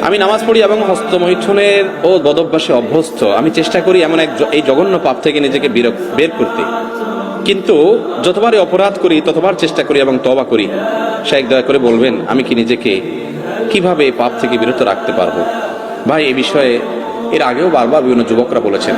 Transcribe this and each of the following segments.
আমি নামাজ পড়ি এবং হস্তমৈথুনের ও বদভ্যাসে অভ্যস্ত। আমি চেষ্টা করি এমন এই জঘন্য পাপ থেকে নিজেকে বের করতে, কিন্তু যতবারই অপরাধ করি ততবার চেষ্টা করি এবং তওবা করি। শাইখ দয়া করে বলবেন আমি কি নিজেকে কিভাবে এই পাপ থেকে বিরত রাখতে পারবো? ভাই, এই বিষয়ে এর আগেও বারবার বিভিন্ন যুবকরা বলেছেন।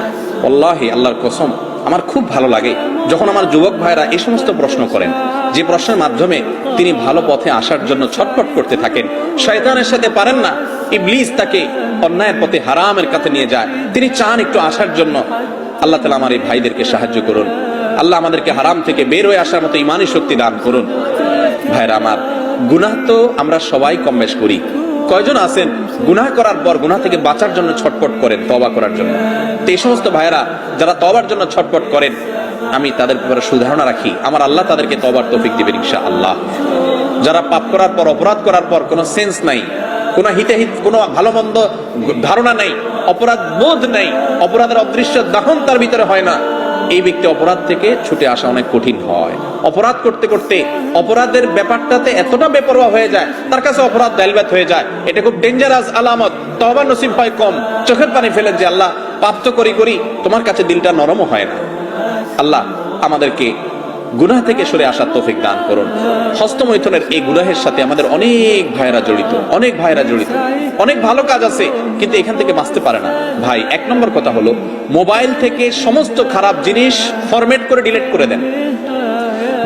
আল্লাহি, আল্লাহর কসম, আমার খুব ভালো লাগে যখন আমার যুবক ভাইরা এই সমস্ত প্রশ্ন করেন, যে প্রশ্নের মাধ্যমে তিনি ভালো পথে আসার জন্য ছটফট করতে থাকেন। শয়তানের সাথে পারেন না, ইবলিস তাকে অন্যায়ের পথে হারামের কাছে নিয়ে যায়, তিনি চান একটু আসার জন্য। আল্লাহ তাআলা আমার এই ভাইদেরকে সাহায্য করুন। আল্লাহ আমাদেরকে হারাম থেকে বের হয়ে আসার মতো ইমানি শক্তি দান করুন। ভাইরা আমার, গুনাহ তো আমরা সবাই কম বেশ করি। কয়জন আছেন গুনাহ করার পর গুনাহ থেকে বাঁচার জন্য ছটফট করেন, তওবা করার জন্য? তো এই সমস্ত ভাইরা যারা তওবার জন্য ছটফট করেন, আমি তাদের ব্যাপারে সুধারণা রাখি, আমার আল্লাহ তাদেরকে তওবার তৌফিক দিবেন ইনশাআল্লাহ। যারা পাপ করার পর, অপরাধ করার পর কোনো সেন্স নাই, কোনো হিতাহিত, কোনো ভালো মন্দ ধারণা নাই, অপরাধ বোধ নাই, অপরাধের অদৃশ্য দাহন তার ভিতরে হয় না, এই ব্যক্তি অপরাধ থেকে ছুটে আসা অনেক কঠিন হয়। অপরাধ করতে করতে অপরাধের ব্যাপারটাতে এতটা বেপরোয়া হয়ে যায়, তার কাছে অপরাধ দাইলবাত হয়ে যায়। এটা খুব ডেঞ্জারাস আলামত। তওবা নসিব হয় কম, চোখের পানি ফেলেন যে আল্লাহ পাপ তো করি, তোমার কাছে দিলটা নরমও হয় না। আল্লাহ আমাদেরকে গুনাহ থেকে সরে আসার তৌফিক দান করুন। হস্তমৈথুনের এই গুনাহের সাথে আমাদের অনেক ভাইরা জড়িত, অনেক ভালো কাজ আছে, কিন্তু এখান থেকে বাঁচতে পারে না। ভাই, এক নম্বর কথা হলো, মোবাইল থেকে সমস্ত খারাপ জিনিস ফরম্যাট করে ডিলিট করে দেন।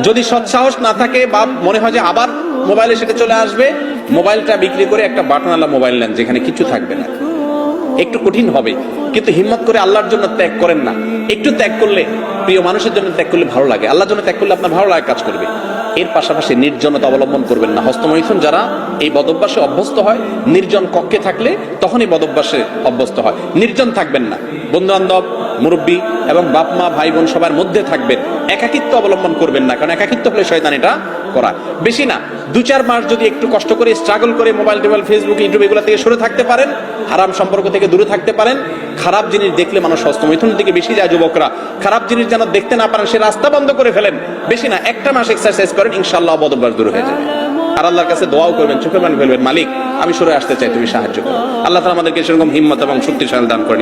যদি সৎসাহস না থাকে বা মনে হয় যে আবার মোবাইলে সেটা চলে আসবে, মোবাইলটা বিক্রি করে একটা বাটনওয়ালা মোবাইল নেন যেখানে কিছু থাকবে না। একটু কঠিন হবে, কিন্তু হিম্মত করে আল্লাহর জন্য ত্যাগ করেন না। একটু ত্যাগ করলে, প্রিয় মানুষের জন্য ত্যাগ করলে ভালো লাগে, আল্লাহর জন্য ত্যাগ করলে আপনার ভালো লাগে কাজ করবে। এর পাশাপাশি নির্জনতা অবলম্বন করবেন না। হস্তমৈথুন যারা এই বদভ্যাসে অভ্যস্ত হয়, নির্জন কক্ষে থাকলে তখন এই বদভ্যাসে অভ্যস্ত হয়। নির্জন থাকবেন না, বন্ধু বান্ধব, মুরব্বী এবং বাপ মা ভাই বোন সবার মধ্যে থাকবেন। একাকিত্ব অবলম্বন করবেন না, কারণ একাকিত্ব হলে শয়তান এটা করা। বেশি না, 2-4 মাস যদি একটু কষ্ট করে স্ট্রাগল করে মোবাইল টোবাইল, ফেসবুক, ইউটিউব এগুলো থেকে সরে থাকতে পারেন, হারাম সম্পর্ক থেকে দূরে থাকতে পারেন। খারাপ জিনিস দেখলে মানুষ হস্তমৈথুনের দিকে বেশি যায়। যুবকরা খারাপ জিনিস যেন দেখতে না পারেন, সে রাস্তা বন্ধ করে ফেলেন। বেশি না, 1টা মাস এক্সারসাইজ করেন, ইনশাআল্লাহ বদভ্যাস দূর হয়ে যাবে। আর আল্লাহর কাছে দোয়াও করবেন, চোখের পানি ফেলবেন, মালিক আমি সরে আসতে চাই, তুমি সাহায্য করো। আল্লাহ তাআলা আমাদেরকে সেরকম হিম্মত এবং শক্তিশালী দান করেন।